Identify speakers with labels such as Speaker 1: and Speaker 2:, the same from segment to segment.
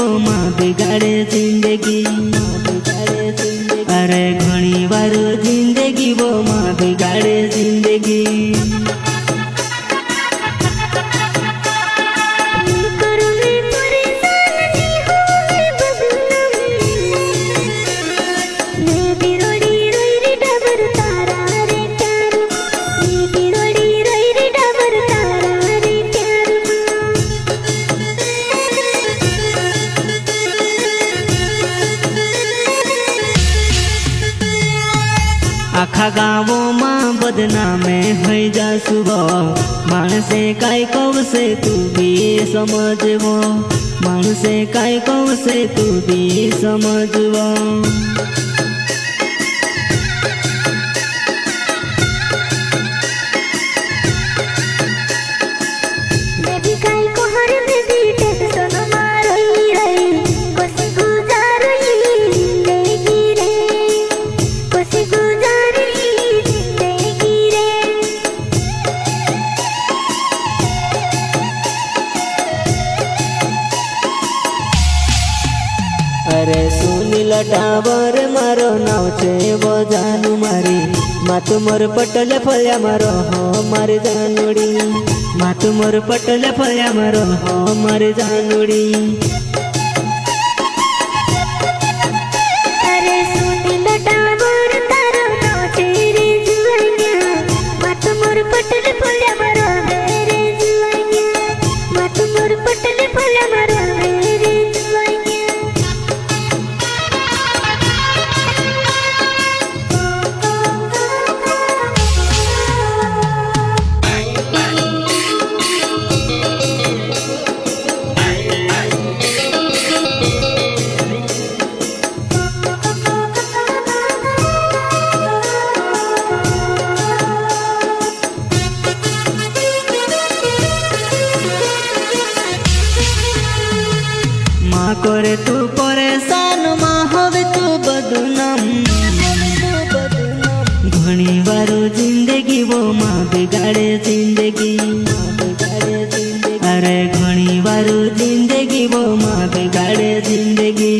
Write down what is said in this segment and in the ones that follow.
Speaker 1: वो माँ बिगाड़े जिंदगी। अरे घणी वार जिंदगी वो माँ बिगाड़े जिंदगी। आखा गाँव में बदनामे हो जासुबो। माणसे काई कहसे तू भी समझवो। माणसे काई कहसे तू भी समझवो। अरे सुनील टावर मारो नाव छे वो जानू मारी। मातु मोर पटल फल्या मारो हो मारी जानूड़ी। मातु मोर पटल फल्या मारो हो मारी जानूड़ी।
Speaker 2: अरे सुनील टावर तारो नाव छे रे जुवानिया। मातु मोर पटल फल्या मारो रे जुवानिया। मातु मोर पटल फल्या मारो रे जुवानिया।
Speaker 1: माँ करे तू परेशान माँ हवे तू बदनाम। घणी वारो जिंदगी वो माँ बिगाड़े जिंदगी। अरे घणी वारो जिंदगी वो माँ बिगाड़े जिंदगी।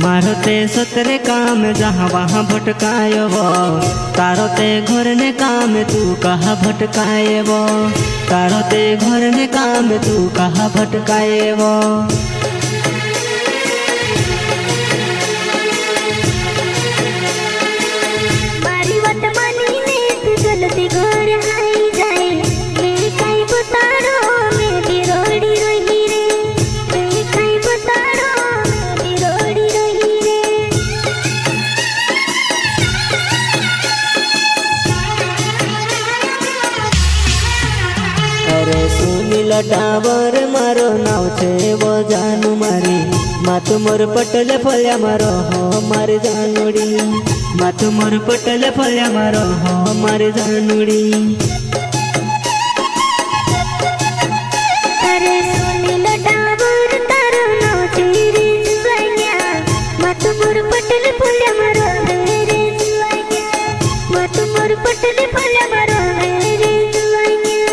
Speaker 1: मारो ते सतरे काम जहाँ वहाँ भटकायो वो। तारो ते घर ने काम तू कहाँ भटकाए वो। तारो ते घर ने काम तू कहाँ भटकाए वो।
Speaker 2: मारी बात मानीने तू जल्दी घर आई जाए। मैं काई बताड़ो मैं भी रोड़ी रही रे। मैं काई बताड़ो मैं भी रोड़ी रही रे।
Speaker 1: अरे सुनील टावर मारो नाव छे वो जानू मारी। मातु मोर पटल फल्या मारो हो मारी जानूड़ी। मातु मोर पटल फल्या मारो हो मारी जानूड़ी।
Speaker 2: अरे सुनील टावर तारो नाव छे रे जुवानिया। मातु मोर पटल फल्या मारो रे जुवानिया। मातु मोर पटल फल्या मारो रे जुवानिया।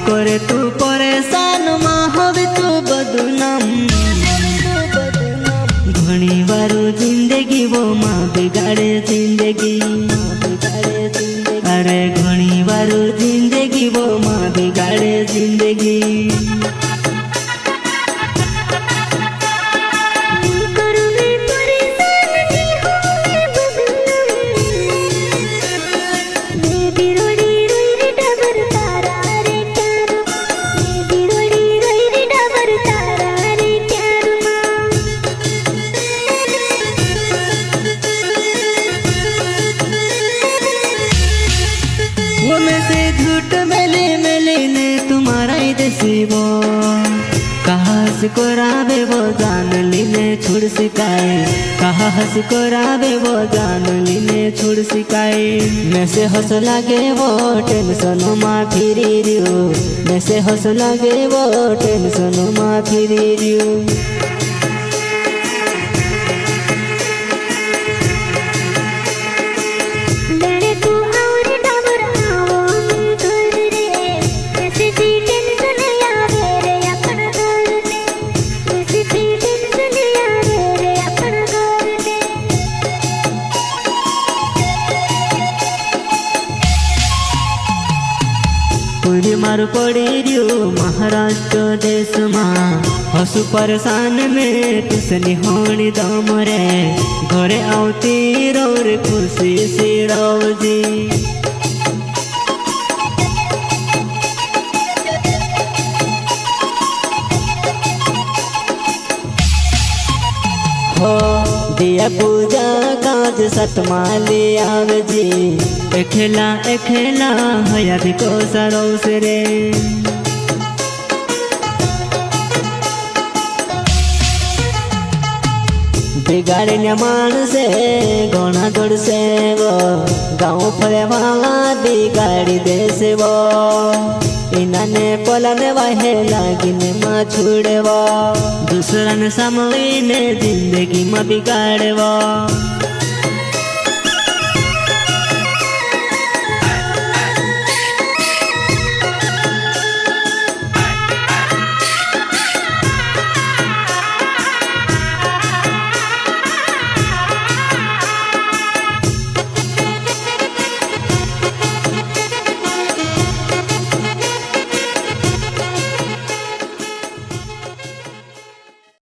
Speaker 1: करे तू परेशान माँ हवे तू बदनाम। घणी वारो जिंदगी वो माँ बिगाड़े जिंदगी। अरे घणी वारू जिंदगी वो माँ बिगाड़े जिंदगी। वो में से झूठ मेले मेले ने तुम्हारा ही देसीबो, कहा हंस को रावे वो जान लीने छोड़ सिकाए, कहा हंस को रावे वो जान लीने छोड़ सिकाए। मैं से हंस लागे वो टेंशन माँ फिरी रियो, मैं से हंस लागे वो टेंशन माँ फिरी रियो। पूरी मार पड़ी रियो महाराष्ट्र देश माँ, हसु परेशान में तुसनी होनी दम रे, घरे आवती रो रे खुशी से रोजी। हो दिया पूजा काज सतमाली आवजी, एखेला एखेला हया को सरोस रे। बिगाड़ने मानसे घोड़ा गोड़ से वो, गाँव फले वाला बिगाड़ी दे से वो, इन्हाने पलाने वाहे लागिने माँ छुड़े वो, दूसरा ने संभली ने जिंदगी माँ बिगाड़े वो।